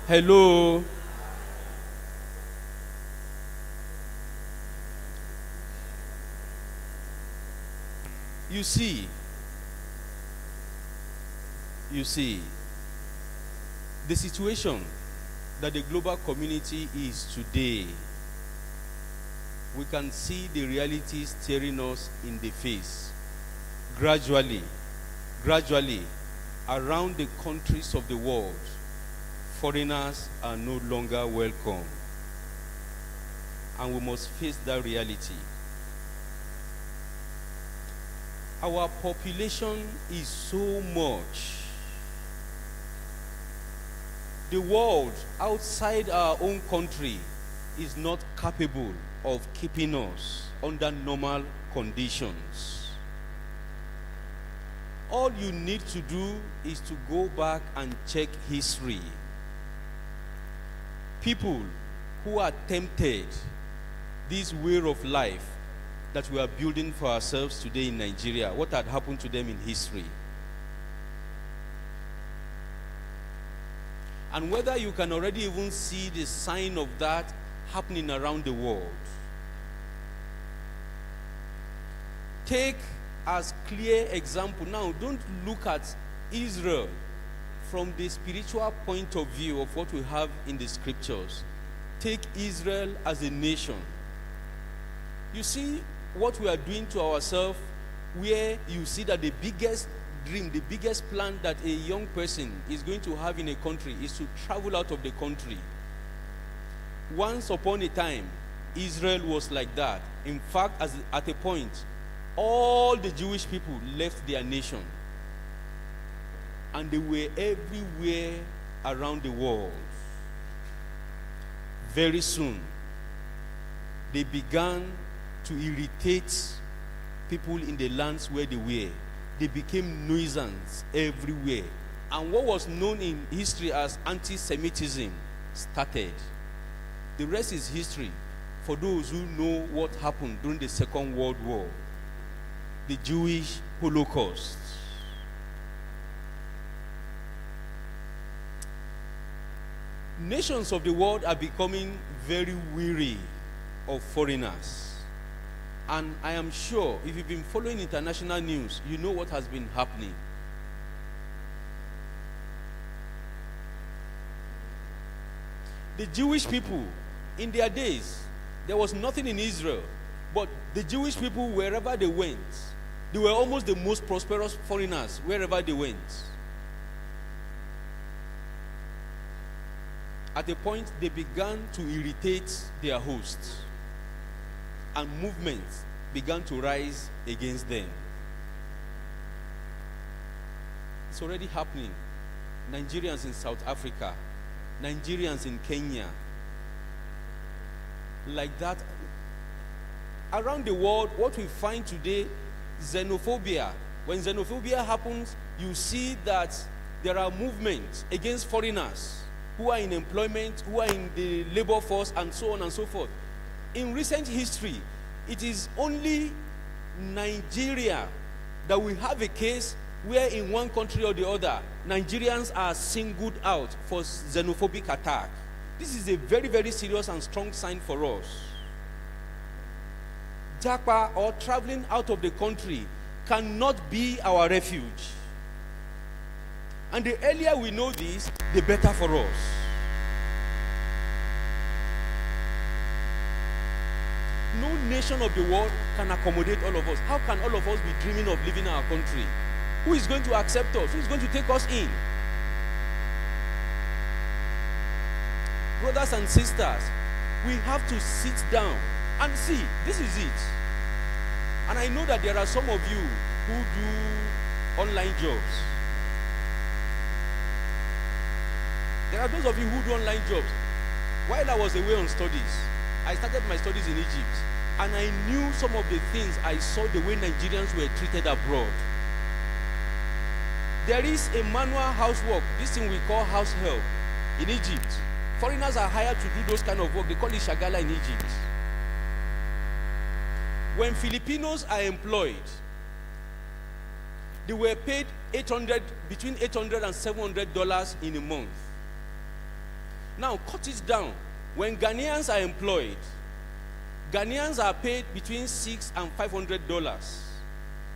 Hello. You see, you see, the situation that the global community is today, we can see the reality staring us in the face. Gradually, around the countries of the world, foreigners are no longer welcome. And we must face that reality. Our population is so much. The world outside our own country is not capable of keeping us under normal conditions. All you need to do is to go back and check history. People who are tempted this way of life that we are building for ourselves today in Nigeria, what had happened to them in history? And whether you can already even see the sign of that happening around the world. Take as clear example. Now, don't look at Israel from the spiritual point of view of what we have in the scriptures. Take Israel as a nation. You see what we are doing to ourselves, where you see that the biggest dream, the biggest plan that a young person is going to have in a country is to travel out of the country. Once upon a time, Israel was like that. In fact, at a point, all the Jewish people left their nation. And they were everywhere around the world. Very soon, they began to irritate people in the lands where they were. They became nuisance everywhere. And what was known in history as anti-Semitism started. The rest is history for those who know what happened during the Second World War, the Jewish Holocaust. Nations of the world are becoming very weary of foreigners. And I am sure if you've been following international news, you know what has been happening. The Jewish people, in their days, there was nothing in Israel, but the Jewish people, wherever they went, they were almost the most prosperous foreigners wherever they went. At a point, they began to irritate their hosts, and movements began to rise against them. It's already happening. Nigerians in South Africa, Nigerians in Kenya, like that. Around the world, what we find today, xenophobia. When xenophobia happens, you see that there are movements against foreigners who are in employment, who are in the labor force, and so on and so forth. In recent history, it is only Nigeria that we have a case where in one country or the other, Nigerians are singled out for xenophobic attack. This is a very, very serious and strong sign for us. Japa or traveling out of the country cannot be our refuge. And the earlier we know this, the better for us. No nation of the world can accommodate all of us. How can all of us be dreaming of leaving our country? Who is going to accept us? Who is going to take us in? Brothers and sisters, we have to sit down and see, this is it. And I know that there are some of you who do online jobs. There are those of you who do online jobs. While I was away on studies, I started my studies in Egypt, and I knew some of the things I saw the way Nigerians were treated abroad. There is a manual housework, this thing we call house help in Egypt. Foreigners are hired to do those kind of work. They call it shagala in Egypt. When Filipinos are employed, they were paid between $800 and $700 in a month. Now, cut it down. When Ghanaians are employed, Ghanaians are paid between $600 and $500.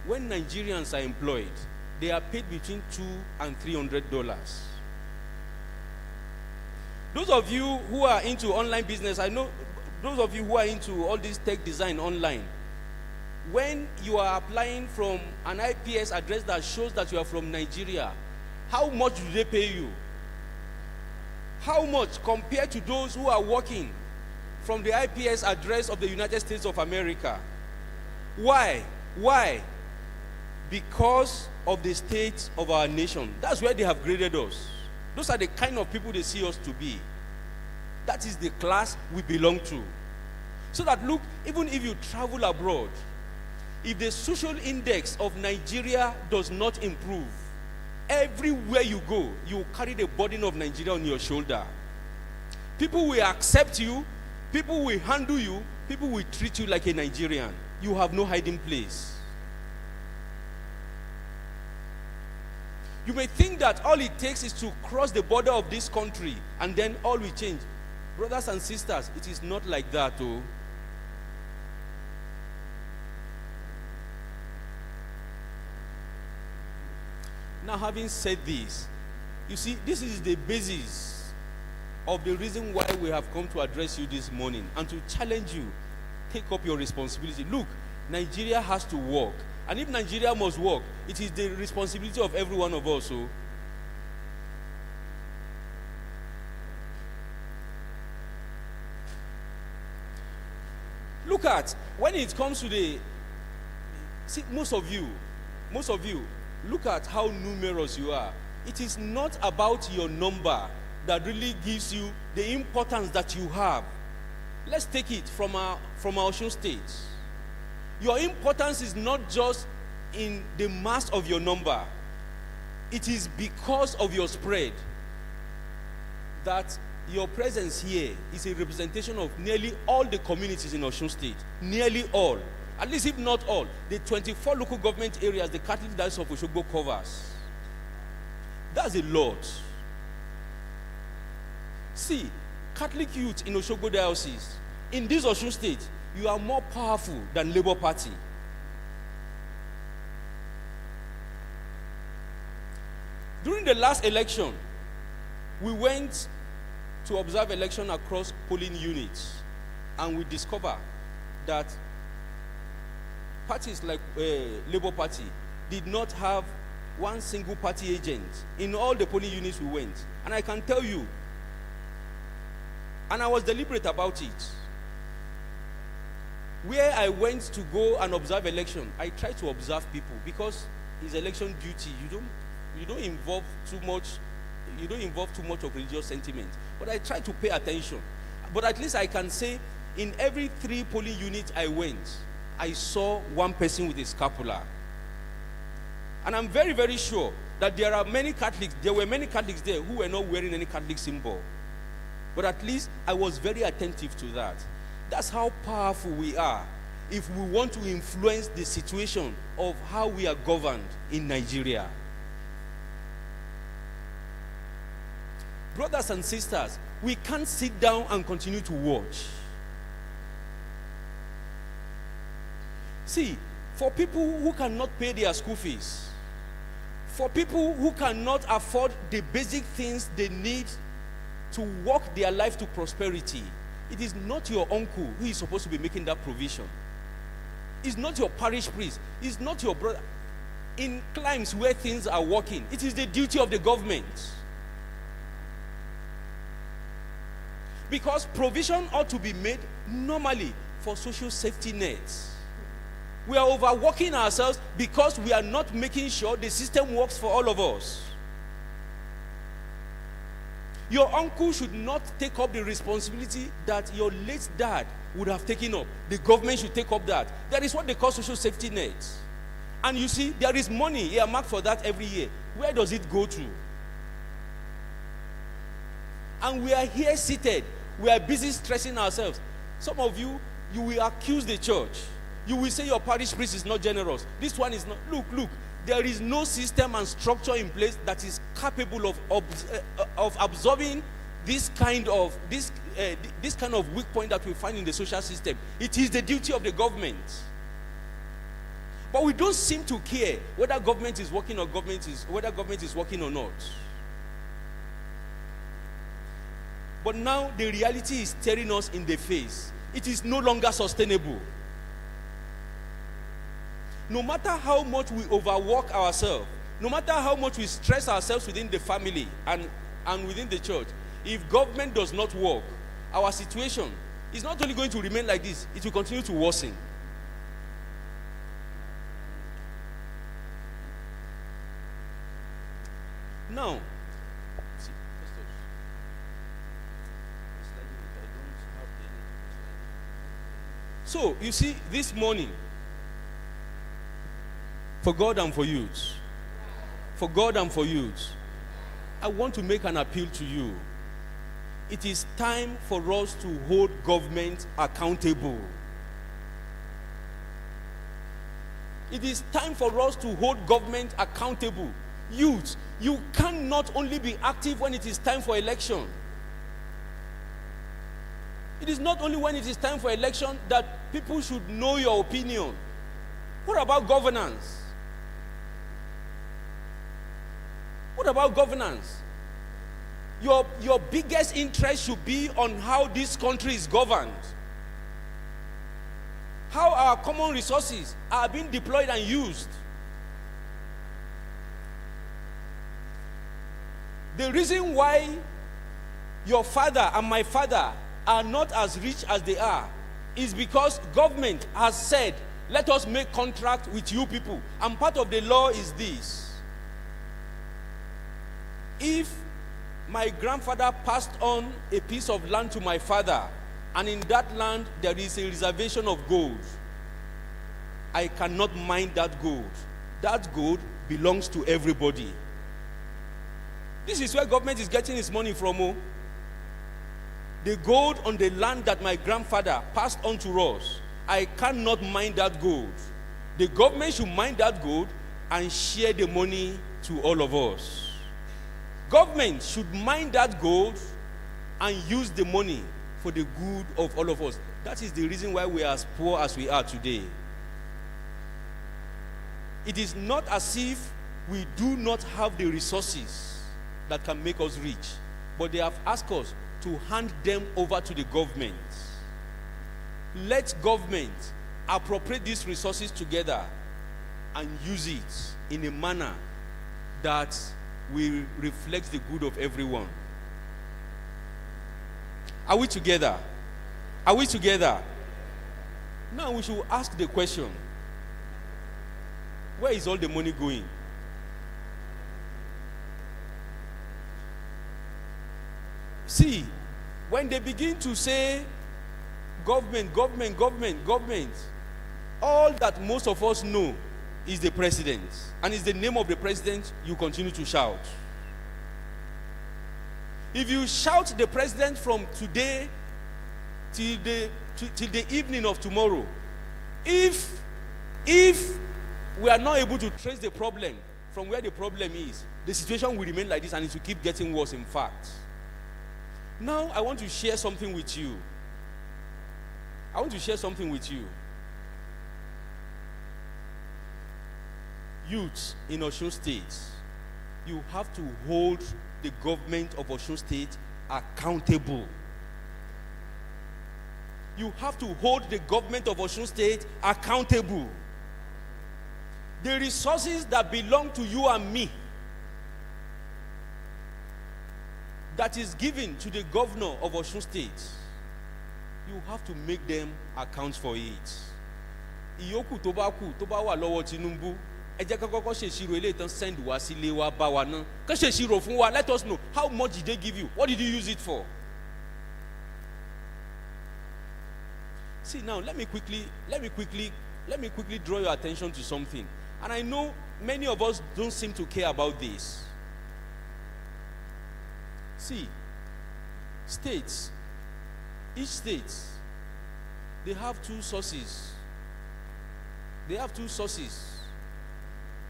When Nigerians are employed, they are paid between $200 and $300. Those of you who are into online business, I know those of you who are into all this tech design online, when you are applying from an IPS address that shows that you are from Nigeria, how much do they pay you? How much compared to those who are working from the IPS address of the United States of America? Why? Why? Because of the state of our nation. That's where they have graded us. Those are the kind of people they see us to be. That is the class we belong to. So that, look, even if you travel abroad, if the social index of Nigeria does not improve, everywhere you go, you carry the burden of Nigeria on your shoulder. People will accept you, people will handle you, people will treat you like a Nigerian. You have no hiding place. You may think that all it takes is to cross the border of this country and then all will change. Brothers and sisters, it is not like that, oh. Now, having said this, you see, this is the basis of the reason why we have come to address you this morning and to challenge you. Take up your responsibility. Look, Nigeria has to work. And if Nigeria must work, it is the responsibility of every one of us. So, look at, when it comes to the, see, most of you, look at how numerous you are. It is not about your number that really gives you the importance that you have. Let's take it from our Osun State. Your importance is not just in the mass of your number. It is because of your spread that your presence here is a representation of nearly all the communities in Osun State. Nearly all. At least if not all. The 24 local government areas the Catholic Diocese of Osogbo covers. That's a lot. See, Catholic youth in Osogbo Diocese, in this Osun State, you are more powerful than Labour Party. During the last election, we went to observe election across polling units, and we discovered that parties like Labour Party did not have one single party agent in all the polling units we went. And I can tell you, and I was deliberate about it, where I went to go and observe election, I try to observe people because it's election duty. You don't involve too much of religious sentiment. But I try to pay attention. But at least I can say in every 3 polling units I went, I saw one person with a scapular. And I'm very, very sure that there were many Catholics there who were not wearing any Catholic symbol. But at least I was very attentive to that. That's how powerful we are if we want to influence the situation of how we are governed in Nigeria. Brothers and sisters, we can't sit down and continue to watch. See, for people who cannot pay their school fees, for people who cannot afford the basic things they need to walk their life to prosperity, it is not your uncle who is supposed to be making that provision. It's not your parish priest. It's not your brother. In climes where things are working, it is the duty of the government. Because provision ought to be made normally for social safety nets. We are overworking ourselves because we are not making sure the system works for all of us. Your uncle should not take up the responsibility that your late dad would have taken up. The government should take up that. That is what they call social safety nets. And you see, there is money earmarked for that every year. Where does it go to? And we are here seated. We are busy stressing ourselves. Some of you, you will accuse the church. You will say your parish priest is not generous. This one is not. Look. There is no system and structure in place that is capable of absorbing this kind of weak point that we find in the social system. It is the duty of the government. But we don't seem to care whether government is working or whether government is working or not. But now the reality is staring us in the face. It is no longer sustainable. No matter how much we overwork ourselves, no matter how much we stress ourselves within the family and within the church, if government does not work, our situation is not only going to remain like this, it will continue to worsen. Now, so you see, this morning, for God and for youth, I want to make an appeal to you. It is time for us to hold government accountable. It is time for us to hold government accountable. Youth, you cannot only be active when it is time for election. It is not only when it is time for election that people should know your opinion. What about governance? What about governance? Your biggest interest should be on how this country is governed. How our common resources are being deployed and used. The reason why your father and my father are not as rich as they are is because government has said, let us make contract with you people. And part of the law is this. If my grandfather passed on a piece of land to my father, and in that land there is a reservation of gold, I cannot mine that gold. That gold belongs to everybody. This is where government is getting its money from. Oh. The gold on the land that my grandfather passed on to us, I cannot mine that gold. The government should mine that gold and share the money to all of us. Government should mine that gold and use the money for the good of all of us. That is the reason why we are as poor as we are today. It is not as if we do not have the resources that can make us rich, but they have asked us to hand them over to the government. Let government appropriate these resources together and use it in a manner that will reflect the good of everyone. Are we together? Are we together? Now we should ask the question, where is all the money going? See, when they begin to say government, all that most of us know is the president. And it's the name of the president you continue to shout. If you shout the president from today till the evening of tomorrow, if we are not able to trace the problem from where the problem is, the situation will remain like this and it will keep getting worse, in fact. Now, I want to share something with you. Youth in Osun State, you have to hold the government of Osun State accountable. You have to hold the government of Osun State accountable. The resources that belong to you and me, that is given to the governor of Osun State, you have to make them account for it. Iyoku tó bá wà lọ́wọ́ Tinubu, ẹ jẹ́ ká kọ́kọ́ ṣe ìṣirò eléyìí tán send wá sílé wa bá wa ná. Ká ṣe ìṣirò fún wa. Let us know, how much did they give you? What did you use it for? See, now let me quickly draw your attention to something. And I know many of us don't seem to care about this. See, states, each state, they have two sources. They have two sources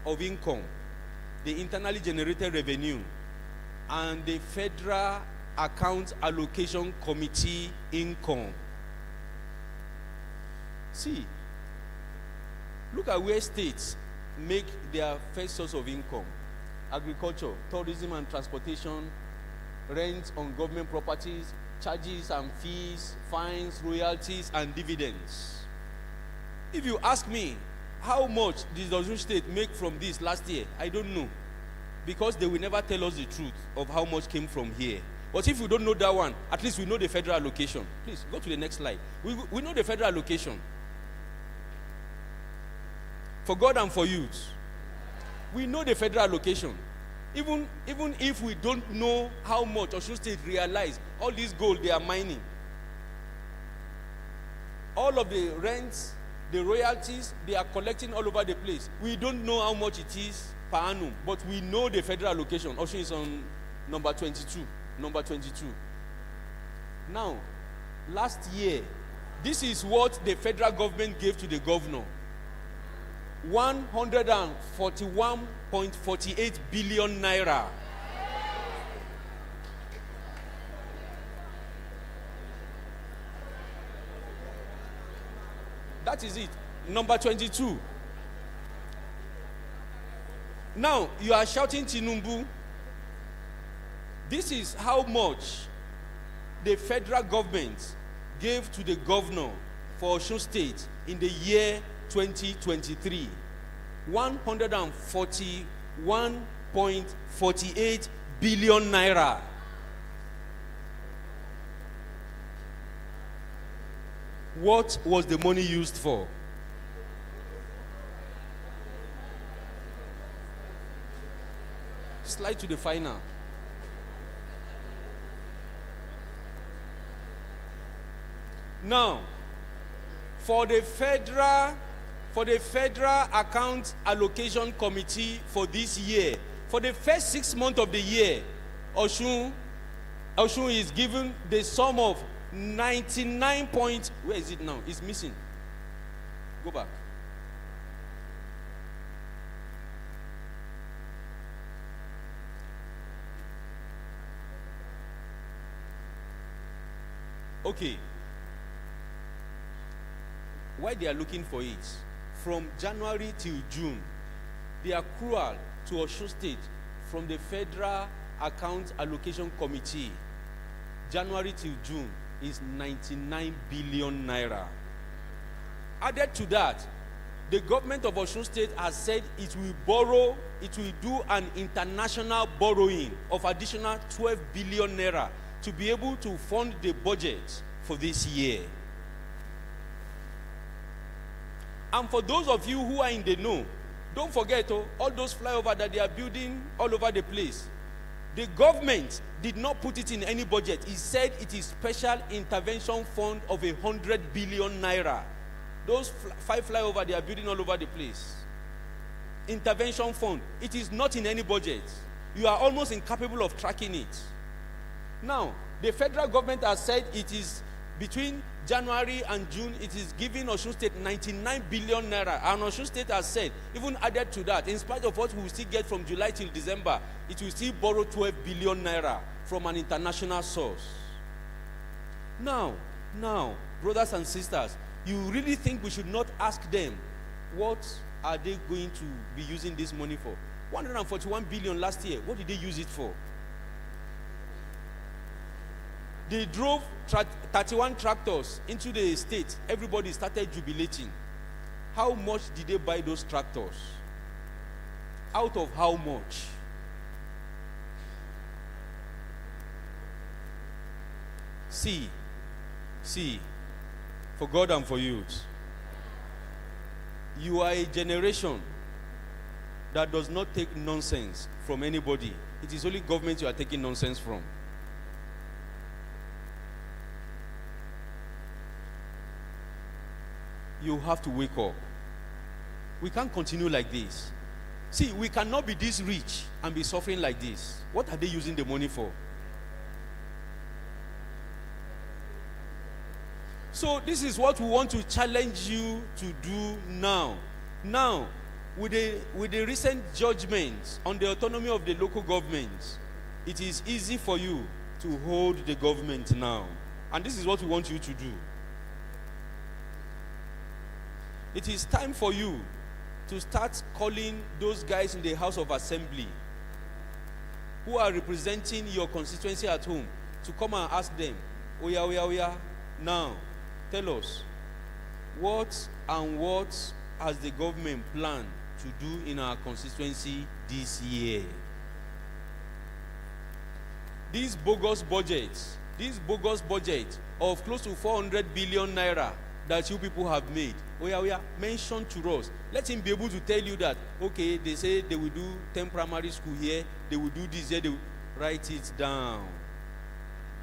of income: the internally generated revenue and the federal Account Allocation Committee income. See, look at where states make their first source of income: agriculture, tourism and transportation, rent on government properties, charges and fees, fines, royalties, and dividends. If you ask me, how much did Osun State make from this last year? I don't know. Because they will never tell us the truth of how much came from here. But if you don't know that one, at least we know the federal allocation. Please, go to the next slide. We know the federal allocation. For God and for youth. We know the federal allocation. Even if we don't know how much Osun State realize all this gold they are mining, all of the rents, the royalties they are collecting all over the place, we don't know how much it is per annum, but we know the federal allocation. Osun is on number 22. Number 22. Now, last year, this is what the federal government gave to the governor: 141.48 billion naira. That is it. Number 22. Now, you are shouting Tinubu. This is how much the federal government gave to the governor for Osun State in the year 2023. 141.48 billion naira. What was the money used for? Slide to the final. Now, for the federal account allocation committee for this year, for the first 6 months of the year, Osun is given the sum of 99 point. Where is it now? It's missing. Go back. Okay. Why they are looking for it? From January till June, the accrual to Osun State from the Federal Account Allocation Committee, January till June, is 99 billion naira. Added to that, the government of Osun State has said it will do an international borrowing of additional 12 billion naira to be able to fund the budget for this year. And for those of you who are in the know, don't forget all those flyovers that they are building all over the place. The government did not put it in any budget. It said it is special intervention fund of 100 billion naira. Those 5 flyovers they are building all over the place. Intervention fund. It is not in any budget. You are almost incapable of tracking it. Now, the federal government has said it is between January and June, it is giving Osun State 99 billion naira. And Osun State has said, even added to that, in spite of what we will still get from July till December, it will still borrow 12 billion naira from an international source. Now, brothers and sisters, you really think we should not ask them, what are they going to be using this money for? 141 billion last year, what did they use it for? They drove 31 tractors into the state. Everybody started jubilating. How much did they buy those tractors? Out of how much? See, for God and for youth, you are a generation that does not take nonsense from anybody. It is only government you are taking nonsense from. You have to wake up. We can't continue like this. See, we cannot be this rich and be suffering like this. What are they using the money for? So this is what we want to challenge you to do now. Now, with the recent judgments on the autonomy of the local governments, it is easy for you to hold the government now. And this is what we want you to do. It is time for you to start calling those guys in the House of Assembly who are representing your constituency at home to come and ask them, Oya, now, tell us, what has the government planned to do in our constituency this year? This bogus budget of close to 400 billion naira that you people have made, Oya, mention to us. Let him be able to tell you that, okay, they say they will do 10 primary school here, they will do this here, they will write it down.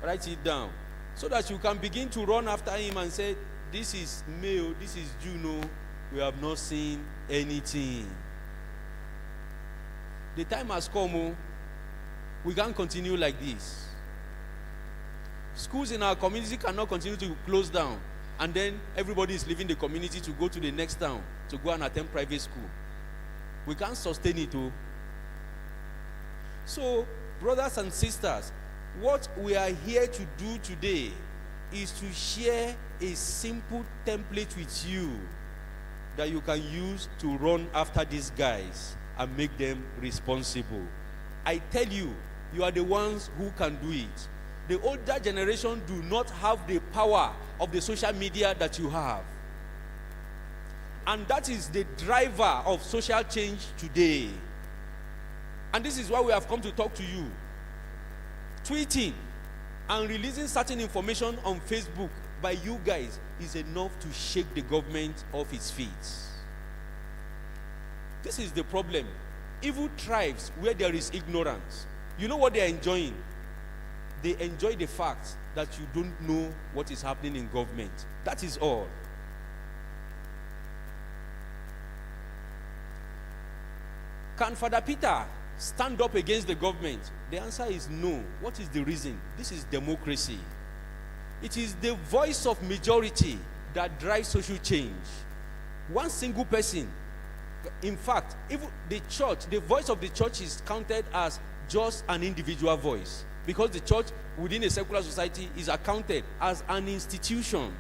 Write it down. So that you can begin to run after him and say, this is May, this is June, we have not seen anything. The time has come, we can't continue like this. Schools in our community cannot continue to close down, and then everybody is leaving the community to go to the next town to go and attend private school. We can't sustain it. So, brothers and sisters, what we are here to do today is to share a simple template with you that you can use to run after these guys and make them responsible. I tell you, you are the ones who can do it. The older generation do not have the power of the social media that you have. And that is the driver of social change today. And this is why we have come to talk to you. Tweeting and releasing certain information on Facebook by you guys is enough to shake the government off its feet. This is the problem. Evil thrives where there is ignorance. You know what they are enjoying? They enjoy the fact that you don't know what is happening in government. That is all. Can Father Peter stand up against the government? The answer is no. What is the reason? This is democracy. It is the voice of majority that drives social change. One single person, in fact, even the church, the voice of the church is counted as just an individual voice, because the church within a secular society is accounted as an institution.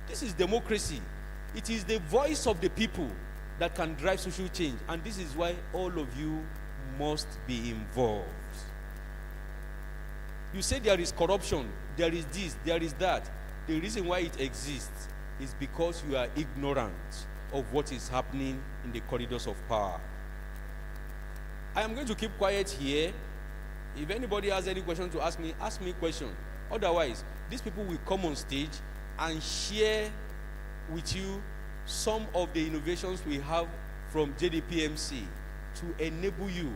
This is democracy. It is the voice of the people that can drive social change, and this is why all of you must be involved. You say there is corruption, there is this, there is that. The reason why it exists is because you are ignorant of what is happening in the corridors of power. I am going to keep quiet here. If anybody has any question to ask me question. Otherwise, these people will come on stage and share with you some of the innovations we have from JDPMC to enable you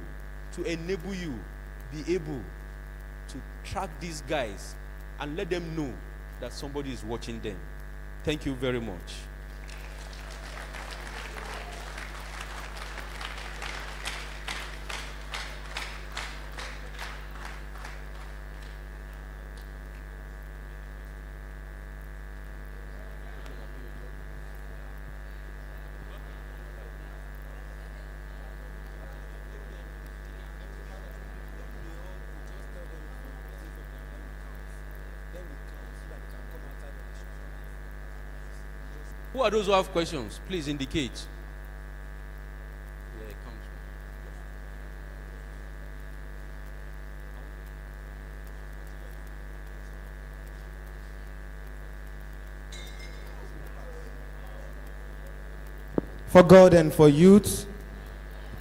be able to track these guys and let them know that somebody is watching them. Thank you very much. Who are those who have questions? Please indicate. Yeah, it comes. For God and for youth,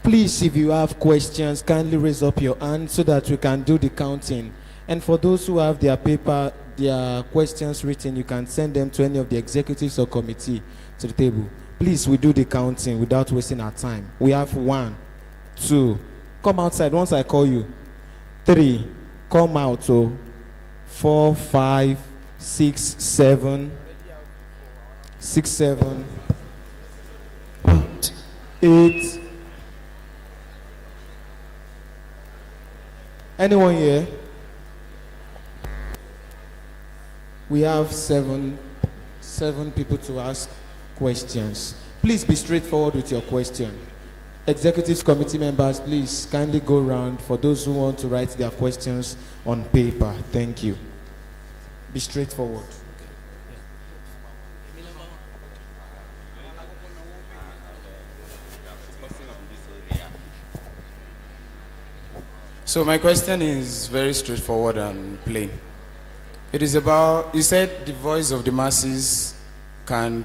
please, if you have questions, kindly raise up your hand so that we can do the counting. And for those who have their paper, their questions written, you can send them to any of the executives or committee to the table. Please, we do the counting without wasting our time. We have 1, 2. Come outside once I call you. 3. Come out. 4, 5, 6, 7. 6, 7. 8. Anyone here? We have seven people to ask questions. Please be straightforward with your question. Executive committee members, please kindly go round for those who want to write their questions on paper. Thank you. Be straightforward. So my question is very straightforward and plain. It is about, you said the voice of the masses can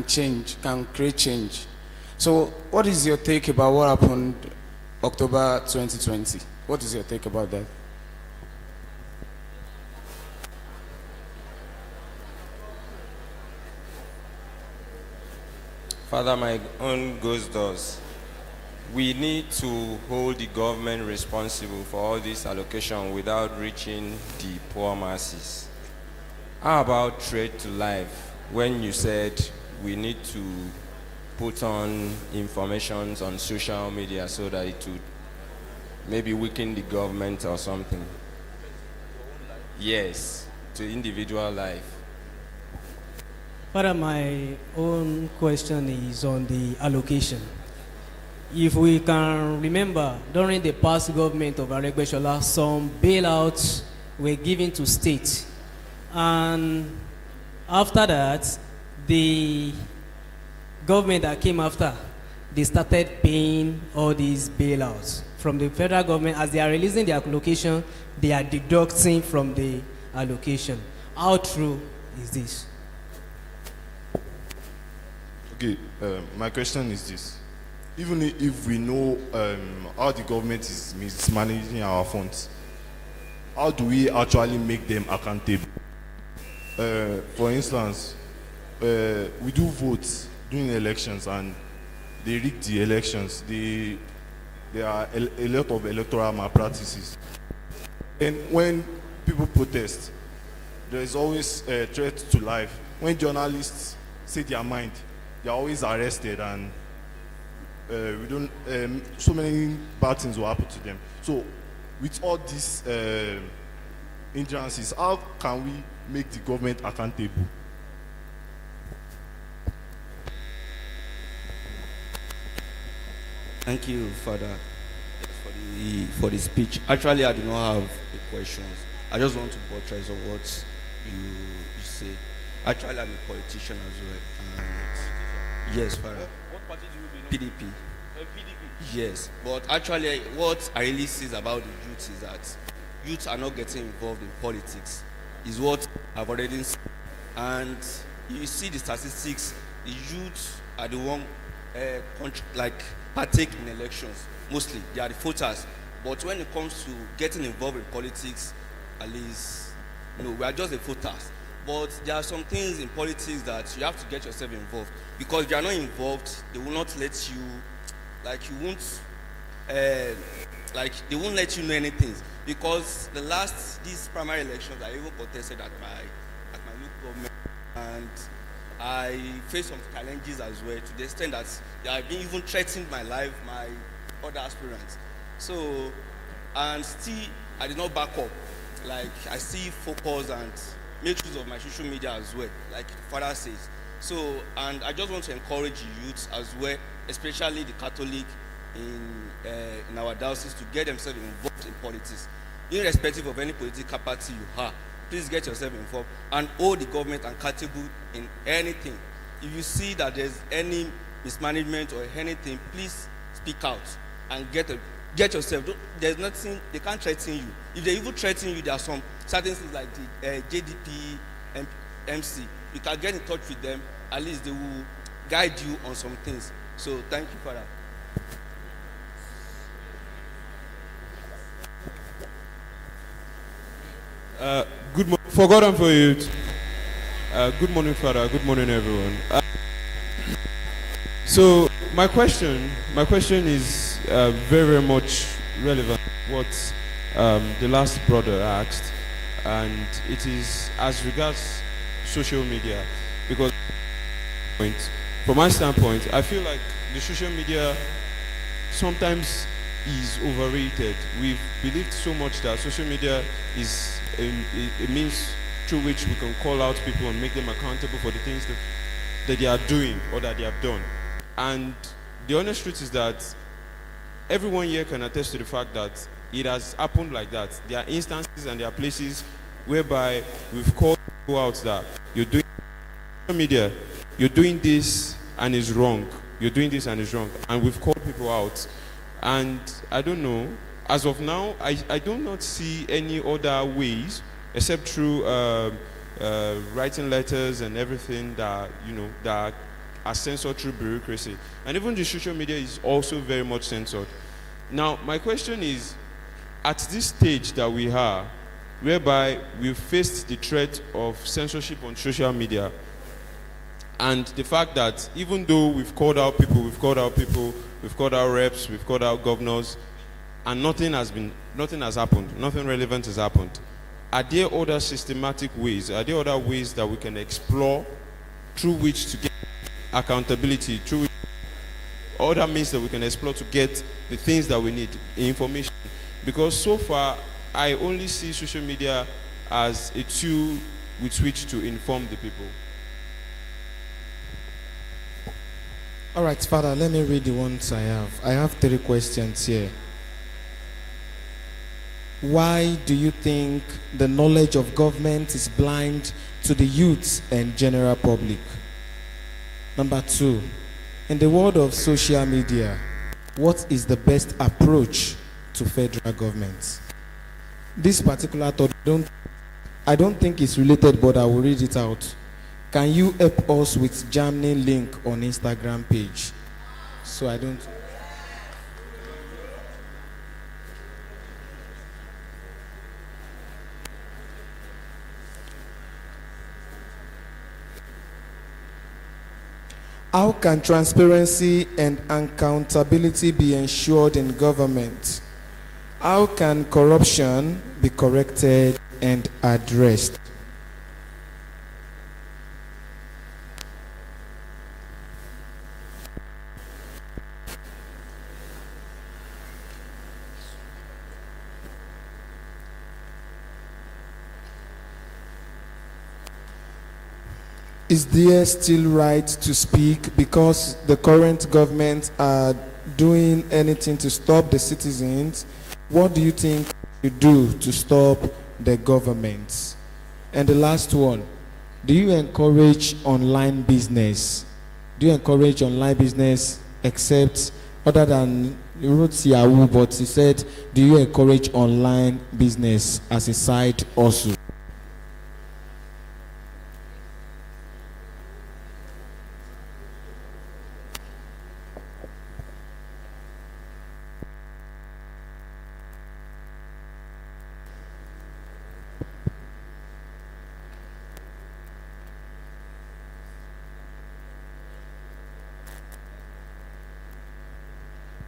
change, can create change. So what is your take about what happened October 2020? What is your take about that? Father, my own goes thus. We need to hold the government responsible for all this allocation without reaching the poor masses. How about trade to life? When you said we need to put on information on social media so that it would maybe weaken the government or something. Yes, to individual life. Father, my own question is on the allocation. If we can remember, during the past government of Aregbesola, some bailouts were given to states. And after that, the government that came after, they started paying all these bailouts. From the federal government, as they are releasing the allocation, they are deducting from the allocation. How true is this? Okay, my question is this. Even if we know how the government is mismanaging our funds, how do we actually make them accountable? For instance, we do votes during elections and they rig the elections. There are a lot of electoral malpractices. And when people protest, there is always a threat to life. When journalists say their mind, they are always arrested, and we don't. So many bad things will happen to them. So, with all these hindrances, how can we make the government accountable? Thank you, Father, for the speech. Actually, I do not have the questions. I just want to buttress on what you say. Actually, I'm a politician as well. And yes, Father. What party do you belong? PDP. PDP. Yes, but actually, what I really see about the youth is that youth are not getting involved in politics. Is what I've already seen. And you see the statistics. The youth are the one partake in elections. Mostly, they are the voters. But when it comes to getting involved in politics, at least, we are just the voters. But there are some things in politics that you have to get yourself involved. Because if you are not involved, they will not let you, they won't let you know anything. Because these primary elections, I even contested at my local government, and I faced some challenges as well, to the extent that they have been even threatened my life, my other aspirants. So, and still, I did not back up. I still focus and make use of my social media as well, like the Father says. So, and I just want to encourage youth as well, especially the Catholic in our diocese, to get themselves involved in politics. Irrespective of any political party you have, please get yourself involved and hold the government accountable in anything. If you see that there's any mismanagement or anything, please speak out and get yourself. There's nothing, they can't threaten you. If they even threaten you, there are some certain things like the JDP, MC. You can get in touch with them. At least they will guide you on some things. So thank you for that. Good morning, for God and for youth. Good morning, Father. Good morning, everyone. So my question is very, very much relevant to what the last brother asked, and it is as regards social media. Because from my standpoint, I feel like the social media sometimes is overrated. We've believed so much that social media is a means through which we can call out people and make them accountable for the things that they are doing or that they have done. And the honest truth is that everyone here can attest to the fact that it has happened like that. There are instances and there are places whereby we've called people out that you're doing social media, you're doing this and it's wrong. You're doing this and it's wrong. And we've called people out. And I don't know, as of now, I do not see any other ways except through writing letters and everything that, that are censored through bureaucracy. And even the social media is also very much censored. Now, my question is, at this stage that we are, whereby we've faced the threat of censorship on social media, and the fact that even though we've called out people, we've called out reps, we've called out governors, and nothing has happened, nothing relevant has happened. Are there other systematic ways, are there other ways that we can explore through which to get accountability, through other means that we can explore to get the things that we need, information? Because so far, I only see social media as a tool with which to inform the people. All right, Father, let me read the ones I have. I have 3 questions here. Why do you think the knowledge of government is blind to the youth and general public? Number 2, in the world of social media, what is the best approach to federal government? This particular thought, I don't think it's related, but I will read it out. Can you help us with jamming link on Instagram page? So I don't. How can transparency and accountability be ensured in government? How can corruption be corrected and addressed? Is there still right to speak because the current government are doing anything to stop the citizens? What do you think you do to stop the government? And the last one, do you encourage online business? Do you encourage online business except other than you wrote Yahoo, but he said, do you encourage online business as a side also?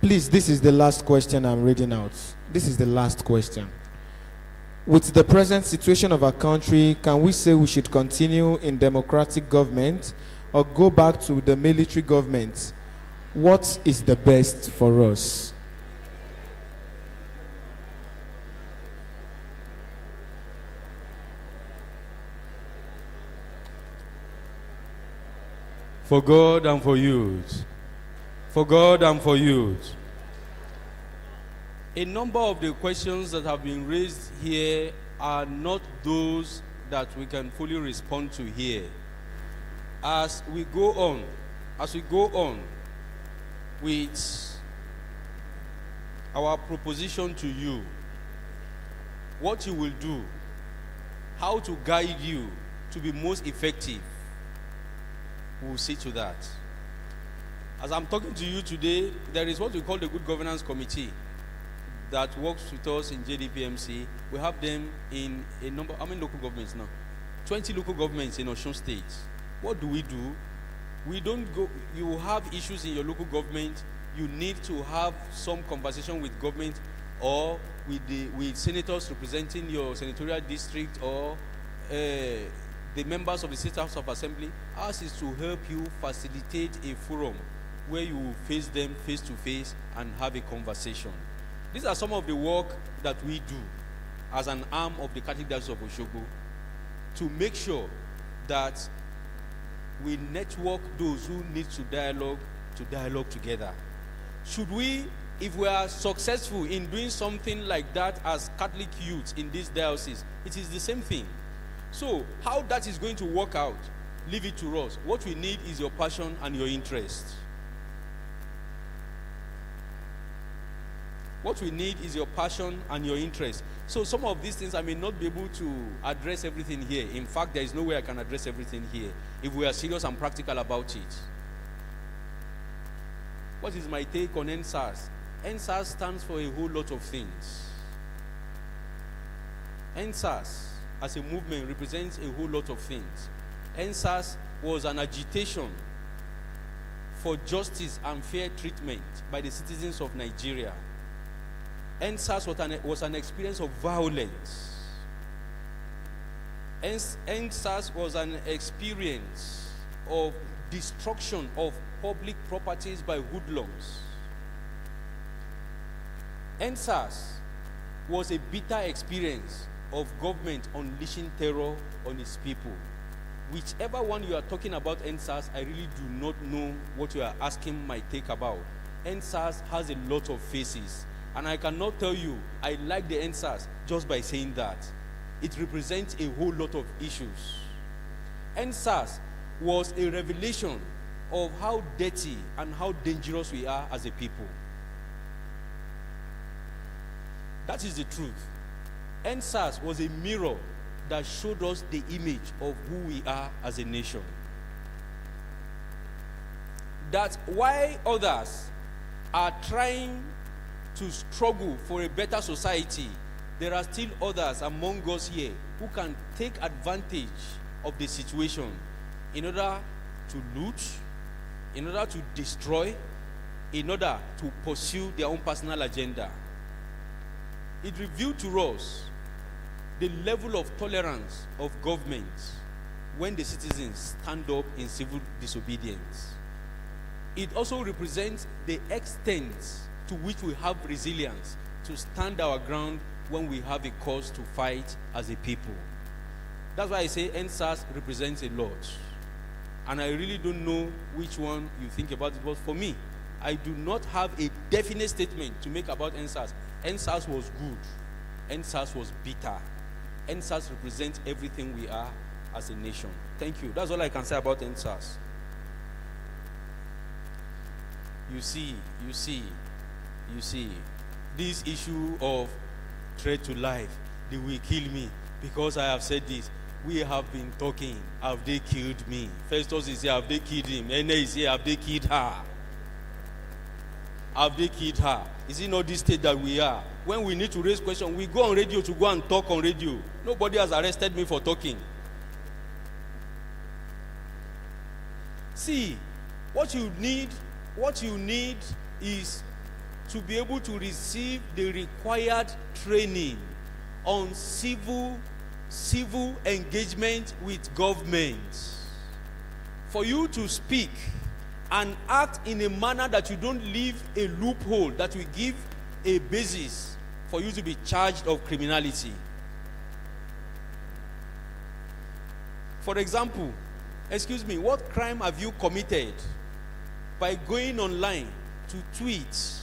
Please, this is the last question I'm reading out. This is the last question. With the present situation of our country, can we say we should continue in democratic government or go back to the military government? What is the best for us? For God and for youth. For God and for youth. A number of the questions that have been raised here are not those that we can fully respond to here. As we go on with our proposition to you, what you will do, how to guide you to be most effective, we'll see to that. As I'm talking to you today, there is what we call the Good Governance Committee that works with us in JDPMC. We have them in a number, how many local governments now? 20 local governments in Osun State. What do? We don't go, you have issues in your local government, you need to have some conversation with government or with senators representing your senatorial district or the members of the State House of Assembly. Ours is to help you facilitate a forum where you will face them face to face and have a conversation. These are some of the work that we do as an arm of the Catholic Diocese of Osogbo to make sure that we network those who need to dialogue together. should we, if we are successful in doing something like that as Catholic youth in this diocese, it is the same thing. So, how that is going to work out, leave it to us. What we need is your passion and your interest. What we need is your passion and your interest. So some of these things I may not be able to address everything here. In fact, there is no way I can address everything here if we are serious and practical about it. What is my take on NSAS? NSAS stands for a whole lot of things. NSAS as a movement represents a whole lot of things. NSAS was an agitation for justice and fair treatment by the citizens of Nigeria. NSAS was an experience of violence. NSAS was an experience of destruction of public properties by hoodlums. NSAS was a bitter experience of government unleashing terror on its people. Whichever one you are talking about NSAS, I really do not know what you are asking my take about. NSAS has a lot of faces. And I cannot tell you I like the NSAS just by saying that. It represents a whole lot of issues. NSAS was a revelation of how dirty and how dangerous we are as a people. That is the truth. NSAS was a mirror that showed us the image of who we are as a nation. That while others are trying to struggle for a better society, there are still others among us here who can take advantage of the situation in order to loot, in order to destroy, in order to pursue their own personal agenda. It revealed to us the level of tolerance of government when the citizens stand up in civil disobedience. It also represents the extent to which we have resilience to stand our ground when we have a cause to fight as a people. That's why I say NSAS represents a lot. And I really don't know which one you think about it, but for me, I do not have a definite statement to make about NSAS. NSAS was good. NSAS was bitter. NSAS represents everything we are as a nation. Thank you. That's all I can say about NSAS. You see, this issue of threat to life, they will kill me because I have said this. We have been talking. Have they killed me? Festus is here. Have they killed him? Ene is here. Have they killed her? Have they killed her? Is it not this state that we are? When we need to raise questions, we go on radio to go and talk on radio. Nobody has arrested me for talking. See, what you need is to be able to receive the required training on civil engagement with government. For you to speak and act in a manner that you don't leave a loophole that will give a basis for you to be charged of criminality. For example, excuse me, what crime have you committed by going online to tweet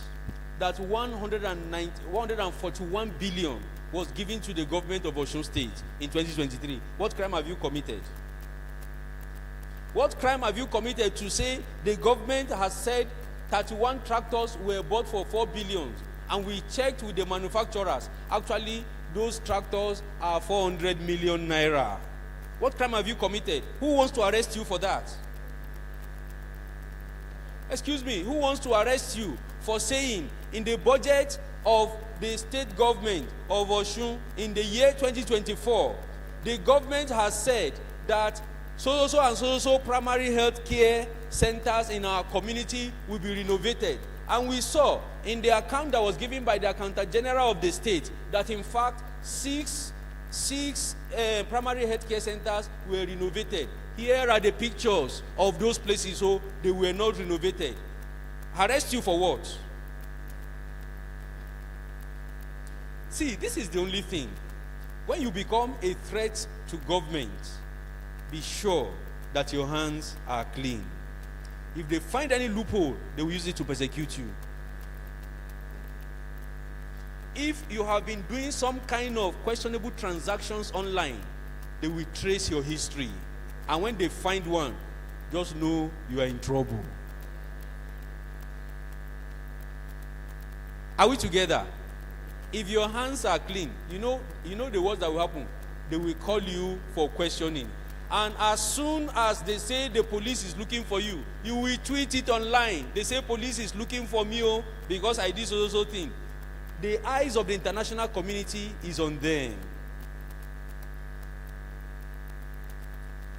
that 141 billion was given to the government of Osun State in 2023? What crime have you committed? What crime have you committed to say the government has said 31 tractors were bought for 4 billion and we checked with the manufacturers? Actually, those tractors are 400 million naira. What crime have you committed? Who wants to arrest you for that? Excuse me, who wants to arrest you for saying in the budget of the state government of Osun in the year 2024, the government has said that so and so primary health care centers in our community will be renovated. And we saw in the account that was given by the Accountant General of the state that in fact six primary health care centers were renovated. Here are the pictures of those places, so they were not renovated. Arrest you for what? See, this is the only thing. When you become a threat to government, be sure that your hands are clean. If they find any loophole, they will use it to persecute you. If you have been doing some kind of questionable transactions online, they will trace your history. And when they find one, just know you are in trouble. Are we together? If your hands are clean, you know the worst that will happen. They will call you for questioning. And as soon as they say the police is looking for you, you will tweet it online. They say police is looking for me because I did so thing. The eyes of the international community is on them.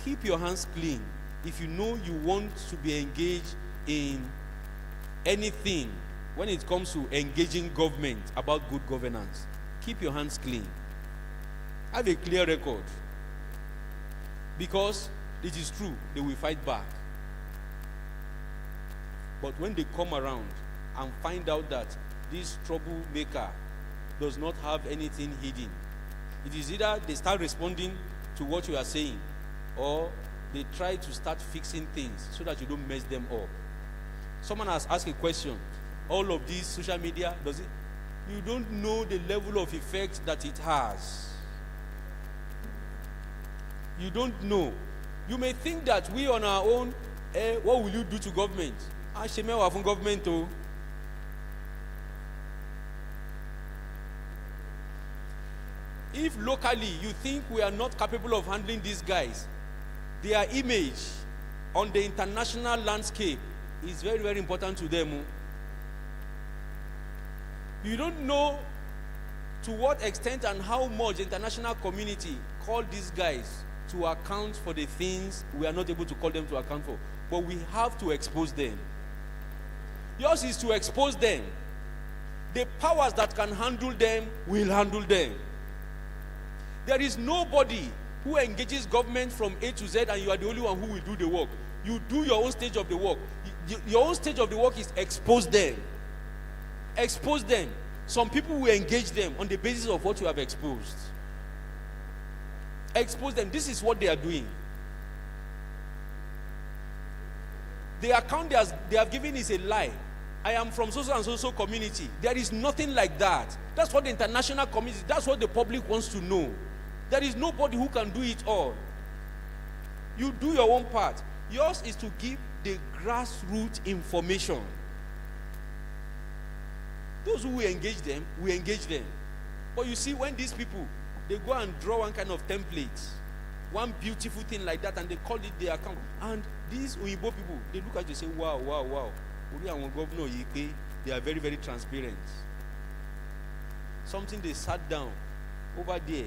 Keep your hands clean. If you know you want to be engaged in anything when it comes to engaging government about good governance, keep your hands clean. Have a clear record. Because it is true, they will fight back. But when they come around and find out that this troublemaker does not have anything hidden, it is either they start responding to what you are saying, or they try to start fixing things so that you don't mess them up. Someone has asked a question. All of these social media, you don't know the level of effect that it has. You don't know. You may think that we on our own, what will you do to government? From government. If locally you think we are not capable of handling these guys, their image on the international landscape is very, very important to them. You don't know to what extent and how much the international community call these guys to account for the things we are not able to call them to account for. But we have to expose them. Yours is to expose them. The powers that can handle them will handle them. There is nobody who engages government from A to Z and you are the only one who will do the work. You do your own stage of the work. Your own stage of the work is expose them. Expose them. Some people will engage them on the basis of what you have exposed. Expose them. This is what they are doing. The account they have given is a lie. I am from so and so community. There is nothing like that. That's what the international community, that's what the public wants to know. There is nobody who can do it all. You do your own part. Yours is to give the grassroots information. Those who will engage them, we engage them. But you see, when these people, they go and draw one kind of template, one beautiful thing like that, and they call it their account. And these Uyibo people, they look at you and say, wow. They are very, very transparent. Something they sat down over there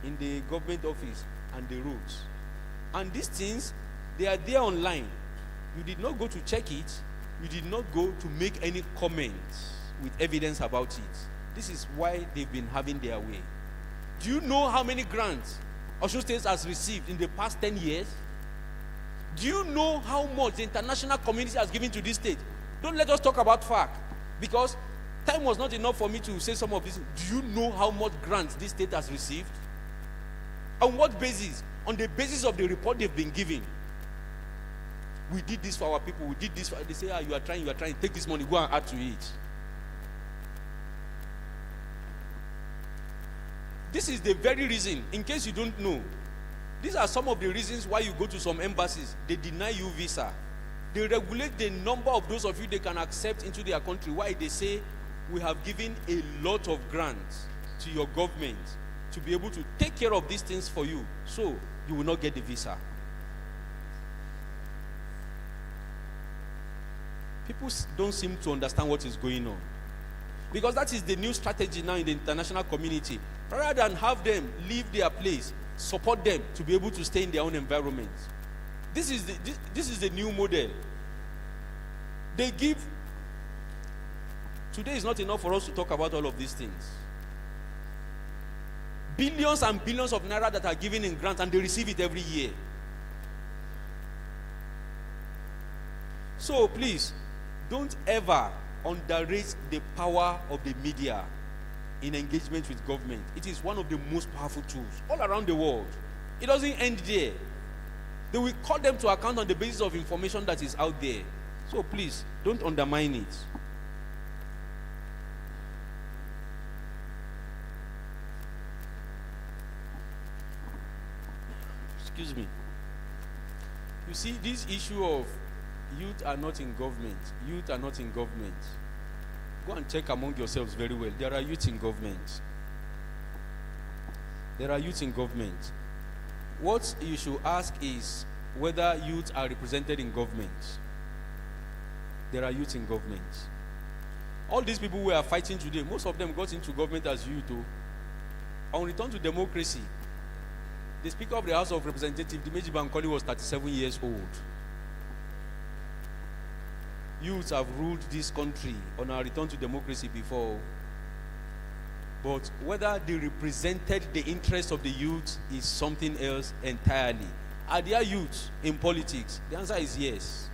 in the government office and they wrote. And these things, they are there online. You did not go to check it. You did not go to make any comments with evidence about it. This is why they've been having their way. Do you know how many grants Osun State has received in the past 10 years? Do you know how much the international community has given to this state? Don't let us talk about fact, because time was not enough for me to say some of this. Do you know how much grants this state has received? On what basis? On the basis of the report they've been given. We did this for our people. We did this for. They say, you are trying. Take this money, go and add to it. This is the very reason, in case you don't know, these are some of the reasons why you go to some embassies. They deny you visa. They regulate the number of those of you they can accept into their country. Why? They say, we have given a lot of grants to your government to be able to take care of these things for you, so you will not get the visa. People don't seem to understand what is going on. Because that is the new strategy now in the international community. Rather than have them leave their place, support them to be able to stay in their own environment. This is the new model. They give. Today is not enough for us to talk about all of these things. Billions and billions of naira that are given in grants, and they receive it every year. So please, don't ever underrate the power of the media in engagement with government. It is one of the most powerful tools all around the world. It doesn't end there. They will call them to account on the basis of information that is out there. So please, don't undermine it. Excuse me. You see, this issue of youth are not in government. Youth are not in government. Go and check among yourselves very well. There are youth in government. There are youth in government. What you should ask is whether youth are represented in government. There are youth in government. All these people who are fighting today, most of them got into government as youth. On return to democracy, the Speaker of the House of Representatives, Dimeji Bankole, was 37 years old. Youths have ruled this country on our return to democracy before. But whether they represented the interests of the youth is something else entirely. Are there youth in politics? The answer is yes.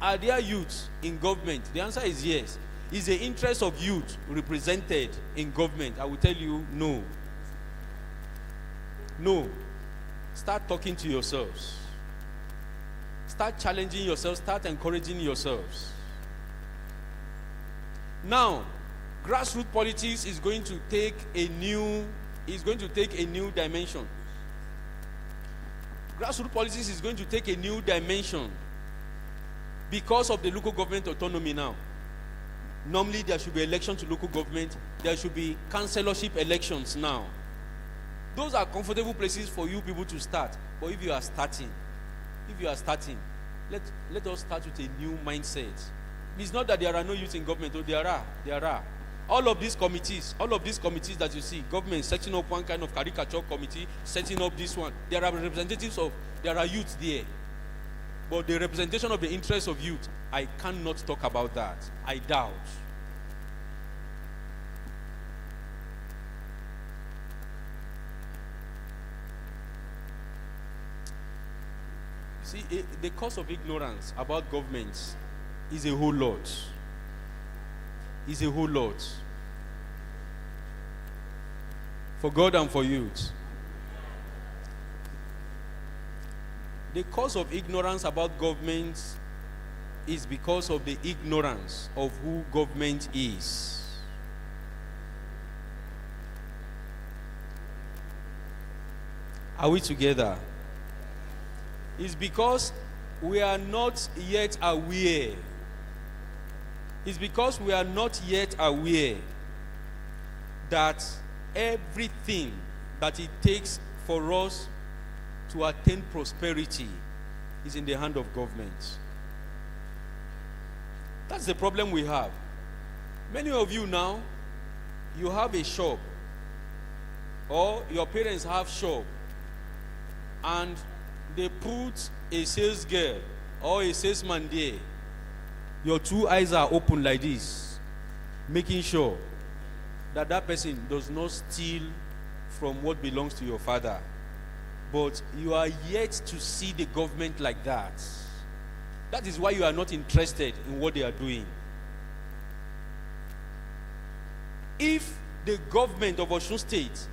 Are there youth in government? The answer is yes. Is the interest of youth represented in government? I will tell you no. No. Start talking to yourselves. Start challenging yourselves. Start encouraging yourselves. Now, grassroots politics is going to take a new dimension. Grassroots politics is going to take a new dimension because of the local government autonomy now. Normally, there should be election to local government. There should be councillorship elections now. Those are comfortable places for you people to start. But if you are starting, let us start with a new mindset. It's not that there are no youth in government. Oh, there are. All of these committees that you see, government setting up one kind of caricature committee, setting up this one. There are youth there. But the representation of the interests of youth, I cannot talk about that. I doubt. See, the cause of ignorance about governments is a whole lot. Is a whole lot. For God and for youth. The cause of ignorance about governments is because of the ignorance of who government is. Are we together? It's because we are not yet aware. It's because we are not yet aware that everything that it takes for us to attain prosperity is in the hand of government. That's the problem we have. Many of you now, you have a shop, or your parents have shop, and they put a sales girl or a salesman there. Your two eyes are open like this, making sure that that person does not steal from what belongs to your father. But you are yet to see the government like that. That is why you are not interested in what they are doing. If the government of Osun State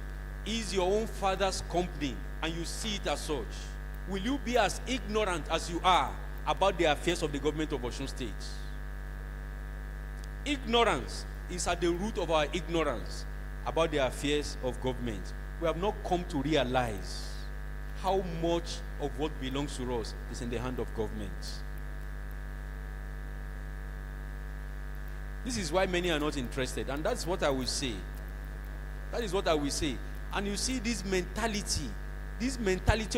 is your own father's company and you see it as such, will you be as ignorant as you are about the affairs of the government of Osun State? Ignorance is at the root of our ignorance about the affairs of government. We have not come to realize how much of what belongs to us is in the hand of government. This is why many are not interested, and that's what I will say. That is what I will say. And you see this mentality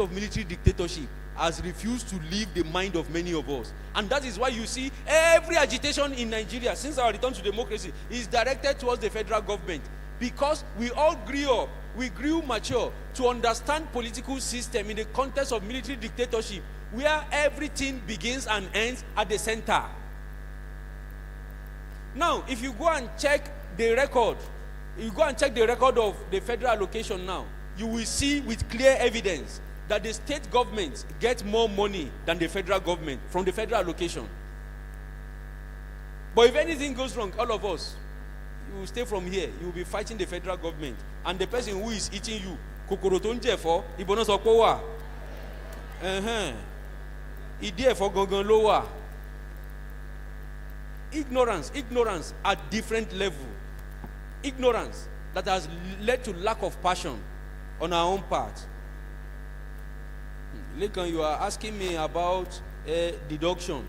of military dictatorship has refused to leave the mind of many of us. And that is why you see every agitation in Nigeria since our return to democracy is directed towards the federal government. Because we all grew up, we grew mature to understand political system in the context of military dictatorship, where everything begins and ends at the center. Now, if you go and check the record, of the federal allocation now, you will see with clear evidence that the state governments get more money than the federal government from the federal allocation. But if anything goes wrong, all of us, you will stay from here. You will be fighting the federal government. And the person who is eating you, kokoro to nje for, ibono so po wa. Ide for gangan lo wa. Ignorance at different level. Ignorance that has led to lack of passion on our own part. Lekan, you are asking me about deduction.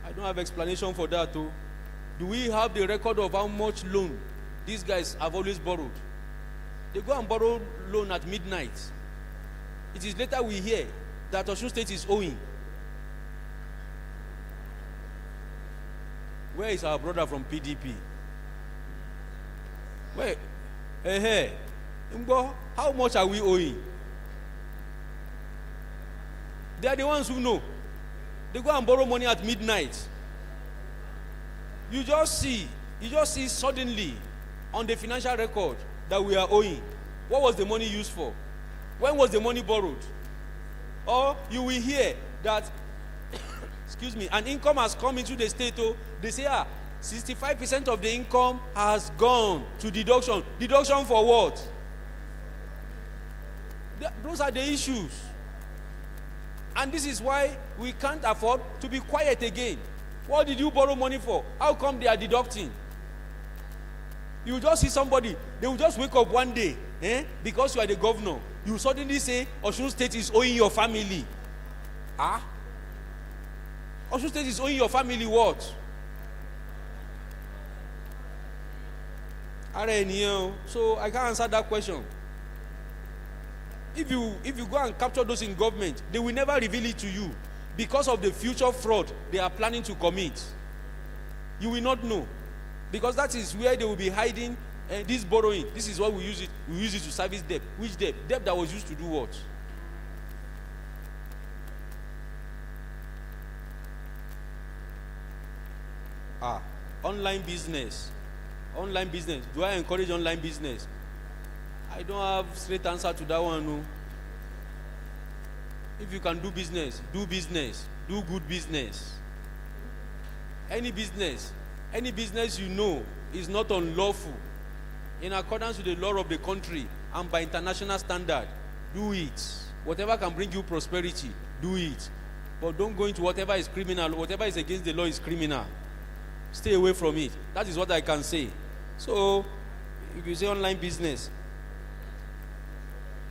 I don't have explanation for that too. Do we have the record of how much loan these guys have always borrowed? They go and borrow loan at midnight. It is later we hear that Osun State is owing. Where is our brother from PDP? Where? Hey, Mbo, how much are we owing? They are the ones who know. They go and borrow money at midnight. You just see suddenly on the financial record that we are owing. What was the money used for? When was the money borrowed? Or you will hear that excuse me, an income has come into the state. Oh, they say 65% of the income has gone to deduction. Deduction for what? Those are the issues. And this is why we can't afford to be quiet again. What did you borrow money for? How come they are deducting? You just see somebody, they will just wake up one day, because you are the governor. You suddenly say, Osun State is owing your family. Osun State is owing your family what? So I can't answer that question. If you go and capture those in government, they will never reveal it to you because of the future fraud they are planning to commit. You will not know, because that is where they will be hiding this borrowing. This is what we use it. We use it to service debt. Which debt? Debt that was used to do what? Online business. Online business. Do I encourage online business? I don't have straight answer to that one. No. If you can do business, do good business. Any business you know is not unlawful, in accordance with the law of the country and by international standard, do it. Whatever can bring you prosperity, do it. But don't go into whatever is criminal. Whatever is against the law is criminal. Stay away from it. That is what I can say. So, if you say online business,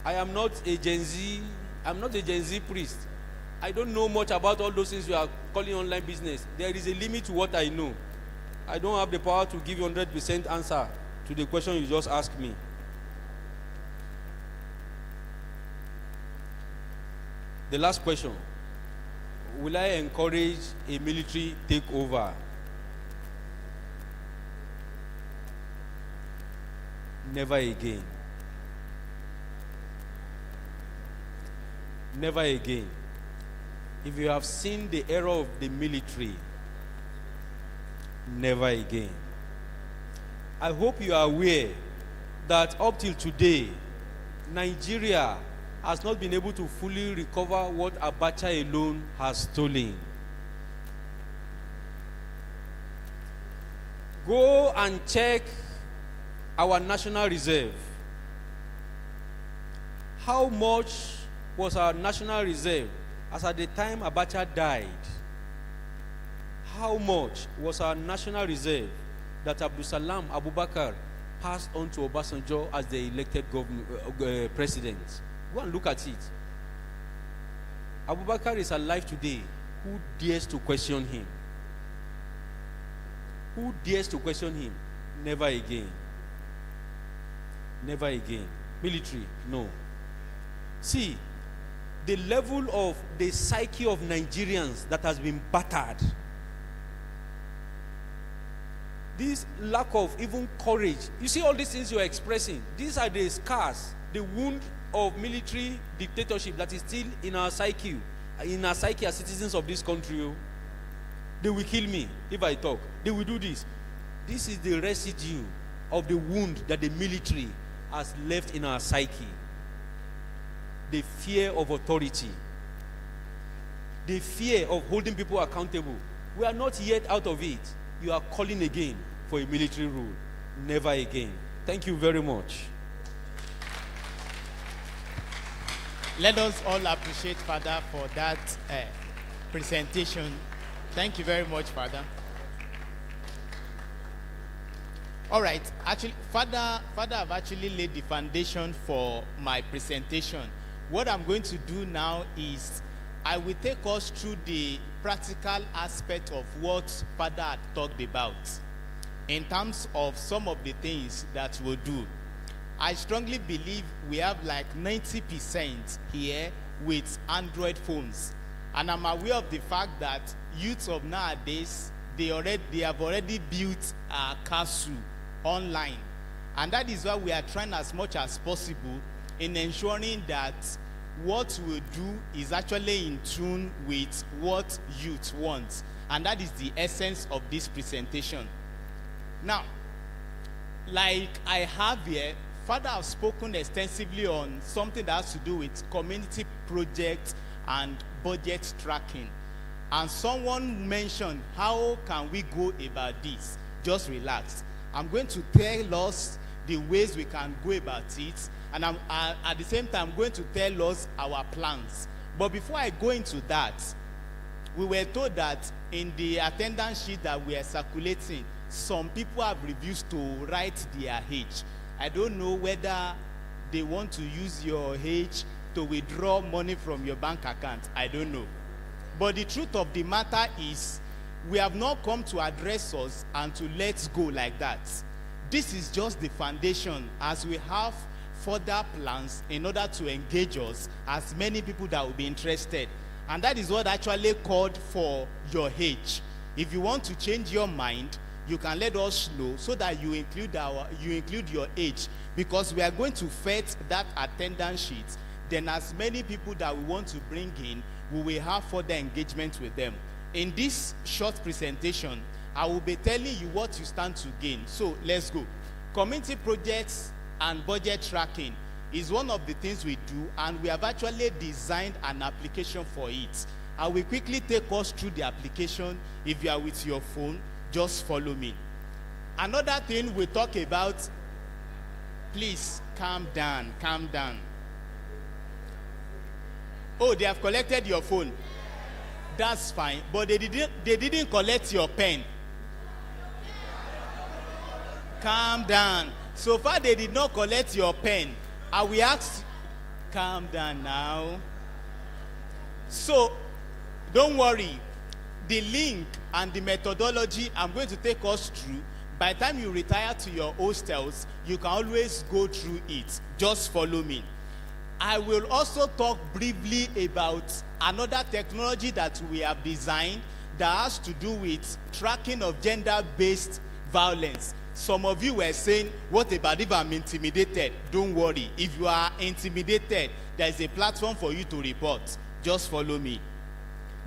I am not a Gen Z. I'm not a Gen Z priest. I don't know much about all those things you are calling online business. There is a limit to what I know. I don't have the power to give you 100% answer to the question you just asked me. The last question. Will I encourage a military takeover? Never again. Never again. If you have seen the era of the military, never again. I hope you are aware that up till today, Nigeria has not been able to fully recover what Abacha alone has stolen. Go and check our national reserve. How much was our national reserve as at the time Abacha died? How much was our national reserve that Abdulsalam Abubakar passed on to Obasanjo as the elected president? Go and look at it. Abubakar is alive today. Who dares to question him? Who dares to question him? Never again. Never again. Military, no. See, the level of the psyche of Nigerians that has been battered, this lack of even courage. You see all these things you are expressing, these are the scars, the wound of military dictatorship that is still in our psyche as citizens of this country. They will kill me if I talk. They will do this. This is the residue of the wound that the military has left in our psyche. The fear of authority, the fear of holding people accountable. We are not yet out of it. You are calling again for a military rule. Never again. Thank you very much. Let us all appreciate Father for that presentation. Thank you very much, Father. All right. Actually, Father have actually laid the foundation for my presentation. What I'm going to do now is I will take us through the practical aspect of what Father had talked about in terms of some of the things that we'll do. I strongly believe we have like 90% here with Android phones. And I'm aware of the fact that youth of nowadays, they have already built a castle online. And that is why we are trying as much as possible in ensuring that what we do is actually in tune with what youth wants. And that is the essence of this presentation. Now, like I have here, Father has spoken extensively on something that has to do with community projects and budget tracking. And someone mentioned, how can we go about this? Just relax. I'm going to tell us the ways we can go about it, and at the same time, I'm going to tell us our plans. But before I go into that, we were told that in the attendance sheet that we are circulating, some people have refused to write their age. I don't know whether they want to use your age to withdraw money from your bank account. I don't know. But the truth of the matter is, we have not come to address us and to let's go like that. This is just the foundation, as we have further plans in order to engage us as many people that will be interested. And that is what actually called for your age. If you want to change your mind, you can let us know so that you include your age, because we are going to fet that attendance sheet. Then as many people that we want to bring in, we will have further engagement with them. In this short presentation, I will be telling you what you stand to gain. So let's go. Community projects and budget tracking is one of the things we do, and we have actually designed an application for it. I will quickly take us through the application. If you are with your phone, just follow me. Another thing we talk about, please calm down, calm down. Oh, they have collected your phone. That's fine, but they didn't collect your pen. Calm down. So far they did not collect your pen. I will ask, calm down now. So don't worry. The link and the methodology I'm going to take us through, by the time you retire to your hostels, you can always go through it. Just follow me. I will also talk briefly about another technology that we have designed that has to do with tracking of gender-based violence. Some of you were saying, what about if I'm intimidated? Don't worry. If you are intimidated, there is a platform for you to report. Just follow me.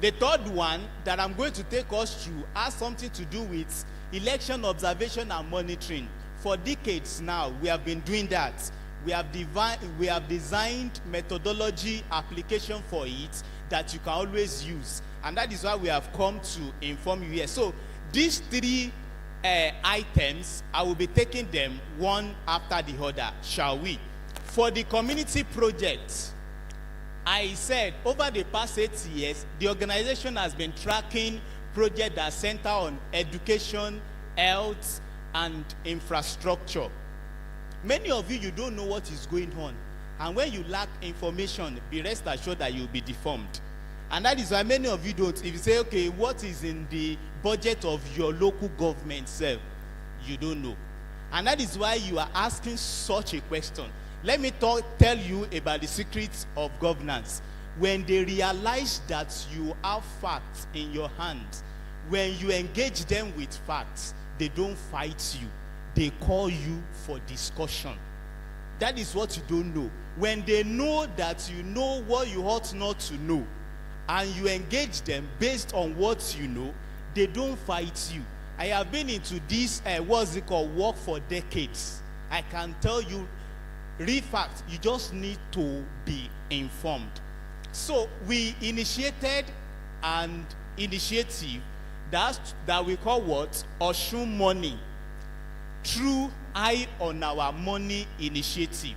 The third one that I'm going to take us through has something to do with election observation and monitoring. For decades now, we have been doing that. We have designed methodology application for it that you can always use. And that is why we have come to inform you here. So these three items, I will be taking them one after the other, shall we? For the community project, I said over the past 8 years, the organization has been tracking projects that center on education, health, and infrastructure. Many of you don't know what is going on. And when you lack information, be rest assured that you'll be deformed. And that is why many of you don't. If you say, okay, what is in the budget of your local government, sir? You don't know. And that is why you are asking such a question. Let me tell you about the secrets of governance. When they realize that you have facts in your hands, when you engage them with facts, they don't fight you. They call you for discussion. That is what you don't know. When they know that you know what you ought not to know, and you engage them based on what you know, they don't fight you. I have been into this, work for decades. I can tell you, real fact, you just need to be informed. So we initiated an initiative that we call what? Osun Money. Through Eye on Our Money initiative,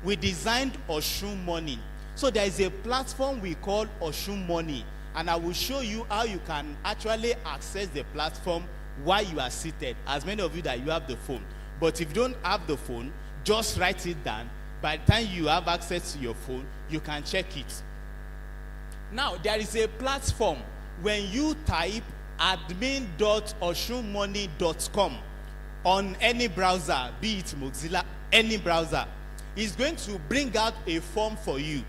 we designed Osun Money. So there is a platform we call Osun Money, and I will show you how you can actually access the platform while you are seated, as many of you that you have the phone. But if you don't have the phone, just write it down. By the time you have access to your phone, you can check it. Now, there is a platform. When you type admin.oshunmoney.com on any browser, be it Mozilla, any browser, it's going to bring out a form for you.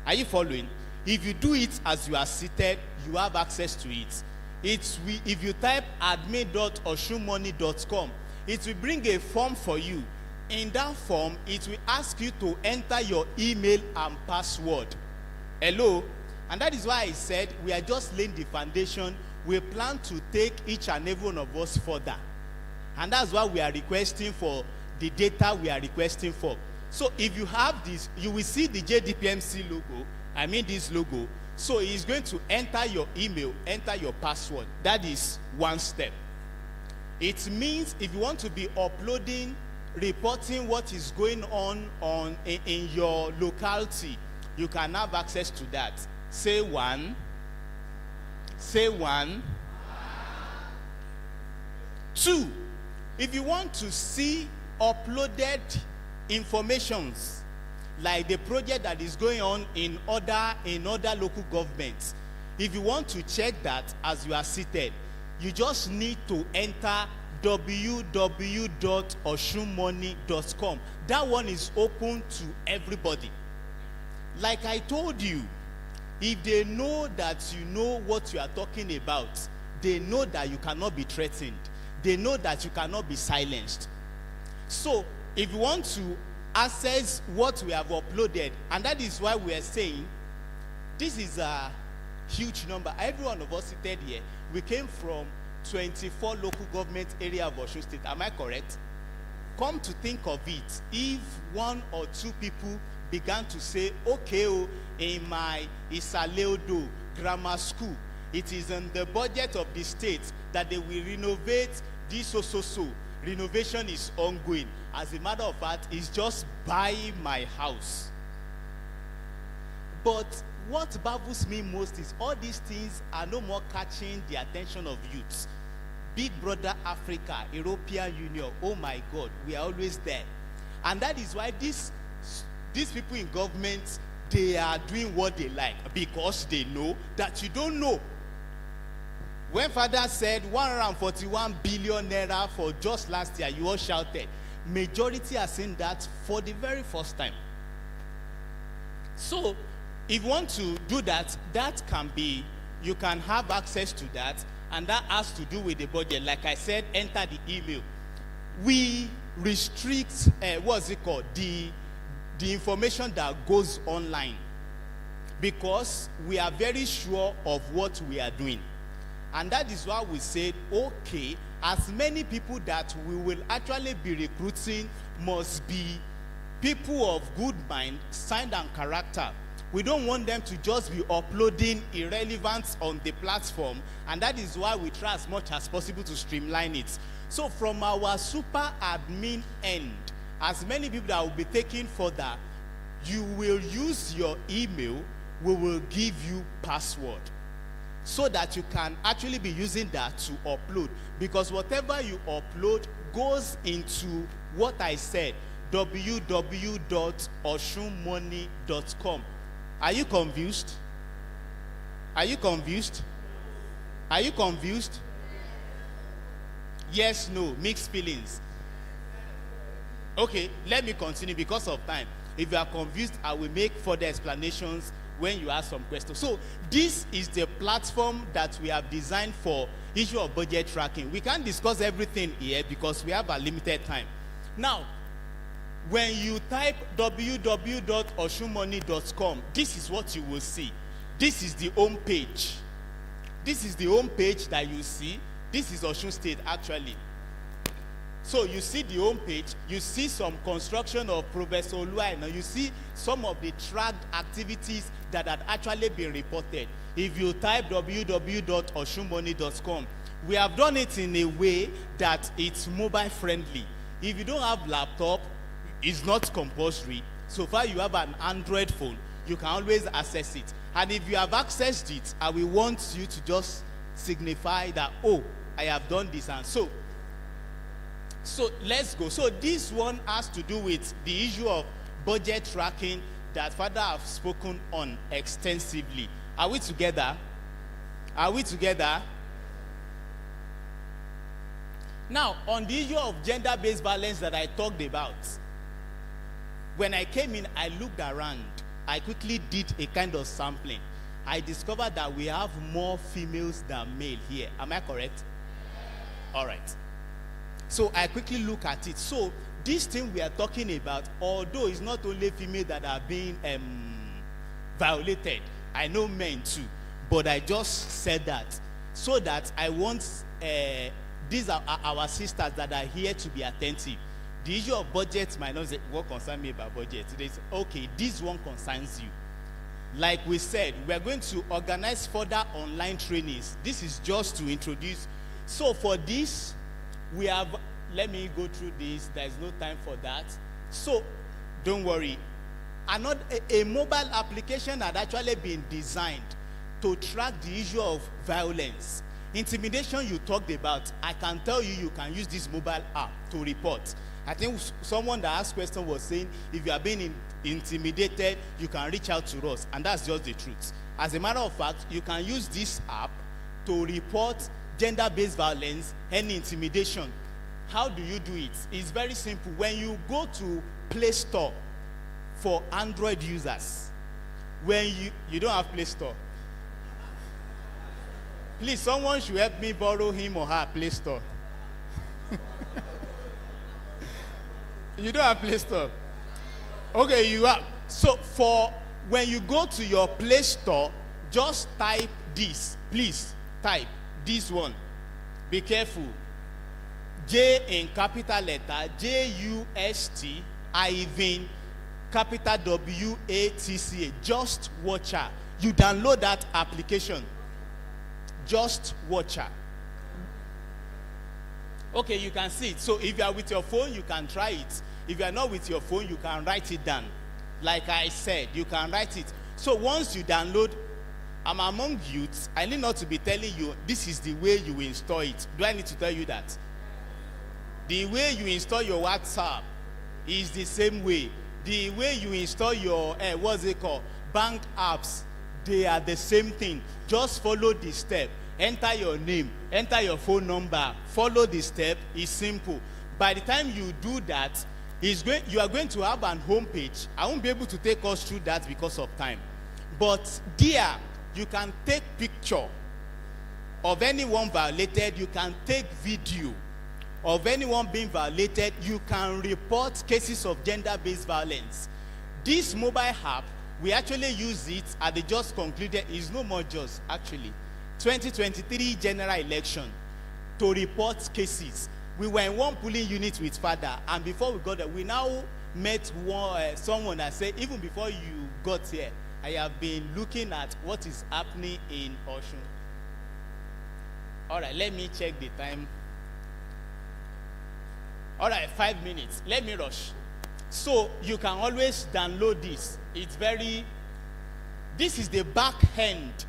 Are you following? If you do it as you are seated, you have access to it. If you type admin.oshunmoney.com, it will bring a form for you. In that form, it will ask you to enter your email and password. Hello? And that is why I said we are just laying the foundation. We plan to take each and every one of us further. And that's why we are requesting for the data we are requesting for. So if you have this, you will see the JDPMC logo. I mean this logo. So it's going to enter your email, enter your password. That is one step. It means if you want to be uploading, reporting what is going on in your locality, you can have access to that. Say one. Say one. Two, if you want to see uploaded informations like the project that is going on in other local governments, if you want to check that as you are seated, you just need to enter www.oshunmoney.com. That one is open to everybody. Like I told you, if they know that you know what you are talking about, they know that you cannot be threatened. They know that you cannot be silenced. So, if you want to access what we have uploaded, and that is why we are saying, this is a huge number. Every one of us seated here, we came from 24 local government area of Osun State. Am I correct? Come to think of it, if one or two people began to say, okay, in my Isaleodo grammar school, it is in the budget of the state that they will renovate this so. Renovation is ongoing. As a matter of fact, it's just buying my house. But what baffles me most is all these things are no more catching the attention of youths. Big Brother Africa, European Union, oh my God, we are always there. And that is why these people in government, they are doing what they like, because they know that you don't know. When Father said 141 billion naira for just last year, you all shouted. Majority are saying that for the very first time. So, if you want to do that, that can be, you can have access to that, and that has to do with the budget. Like I said, enter the email. We restrict, what's it called? The information that goes online, because we are very sure of what we are doing. And that is why we said, okay, as many people that we will actually be recruiting must be people of good mind, sound and character. We don't want them to just be uploading irrelevance on the platform, and that is why we try as much as possible to streamline it. So from our super admin end, as many people that will be taken further, you will use your email, we will give you password, so that you can actually be using that to upload. Because whatever you upload goes into what I said, www.oshunmoney.com. Are you confused? Are you confused? Are you confused? Yes, no, mixed feelings. Okay, let me continue because of time. If you are confused, I will make further explanations when you ask some questions. So this is the platform that we have designed for issue of budget tracking. We can't discuss everything here because we have a limited time. Now, when you type www.oshunmoney.com, this is what you will see. This is the home page. This is the home page that you see. This is Osun State actually. So you see the home page, you see some construction of Professor Oluwa, and you see some of the tracked activities that had actually been reported. If you type www.oshunmoney.com, we have done it in a way that it's mobile friendly. If you don't have laptop, it's not compulsory. So far you have an Android phone, you can always access it. And if you have accessed it, I will want you to just signify that, oh, I have done this. And so let's go. So this one has to do with the issue of budget tracking that Father have spoken on extensively. Are we together? Are we together? Now, on the issue of gender-based violence that I talked about, when I came in, I looked around. I quickly did a kind of sampling. I discovered that we have more females than male here. Am I correct? All right. So I quickly look at it. So this thing we are talking about, although it's not only female that are being violated, I know men too, but I just said that so that I want these are our sisters that are here to be attentive. The issue of budget might not say what concerns me about budget. It is okay, this one concerns you. Like we said, we are going to organize further online trainings. This is just to introduce. So for this, we have, let me go through this. There is no time for that. So don't worry. A mobile application had actually been designed to track the issue of violence. Intimidation you talked about, I can tell you, you can use this mobile app to report. I think someone that asked question was saying, if you are being intimidated, you can reach out to us. And that's just the truth. As a matter of fact, you can use this app to report gender-based violence and intimidation. How do you do it? It's very simple. When you go to Play Store for Android users, when you don't have Play Store, please, someone should help me borrow him or her Play Store. You don't have Play Store. Okay, you have. So for when you go to your Play Store, just type this. Please type this one. Be careful. J in capital letter, JUST, hyphen, capital WATCA. Just Watcher. You download that application. Just Watcher. Okay, you can see it. So if you are with your phone, you can try it. If you are not with your phone, you can write it down. Like I said, you can write it. So once you download, I'm among youths. I need not to be telling you this is the way you install it. Do I need to tell you that? The way you install your WhatsApp is the same way. The way you install your, what's it called? Bank apps, they are the same thing. Just follow the step. Enter your name, enter your phone number, follow the step. It's simple. By the time you do that, you are going to have an home page. I won't be able to take us through that because of time. But there, you can take picture of anyone violated. You can take video of anyone being violated. You can report cases of gender-based violence. This mobile app, we actually use it at the just concluded, is no more just actually 2023 general election to report cases. We were in one polling unit with Father, and before we got there, we now met someone that said, even before you got here, I have been looking at what is happening in Osun. All right, let me check the time. All right, 5 minutes. Let me rush. So you can always download this. This is the back end.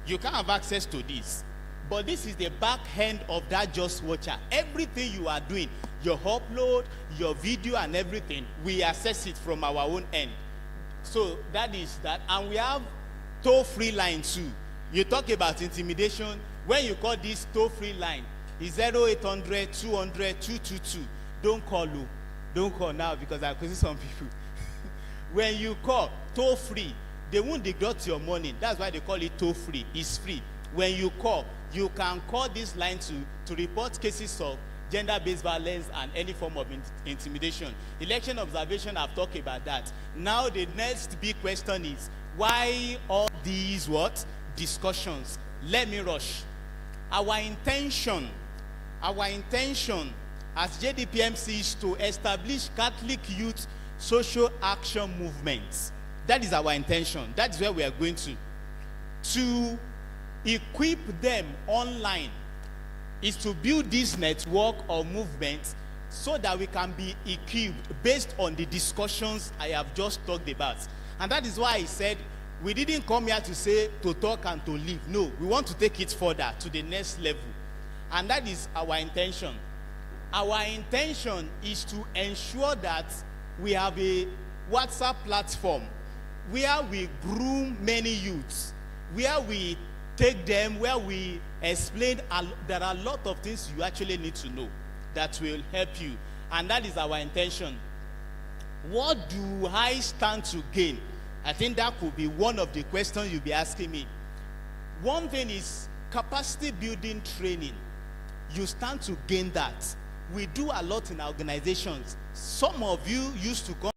You can't have access to this. But this is the back end of that Just Watcher. Everything you are doing, your upload, your video and everything, we access it from our own end. So that is that. And we have toll-free line too. You talk about intimidation. When you call this toll-free line, it's 0800 200 222. Don't call you. Don't call now because I can see some people. When you call toll-free, they won't deduct your money. That's why they call it toll-free. It's free. When you call, you can call this line to report cases of gender-based violence and any form of intimidation. Election observation, I've talked about that. Now the next big question is, why all these discussions? Let me rush. Our intention as JDPMC is to establish Catholic youth social action movements. That is our intention. That is where we are going to equip them online, is to build this network or movement so that we can be equipped based on the discussions I have just talked about. And that is why I said we didn't come here to say to talk and to live. No, we want to take it further to the next level. And that is our intention. Our intention is to ensure that we have a WhatsApp platform where we groom many youths, where we take them, where we explain. There are a lot of things you actually need to know that will help you. And that is our intention. What do I stand to gain? I think that could be one of the questions you'll be asking me. One thing is capacity building training. You stand to gain that. We do a lot in our organizations. Some of you used to come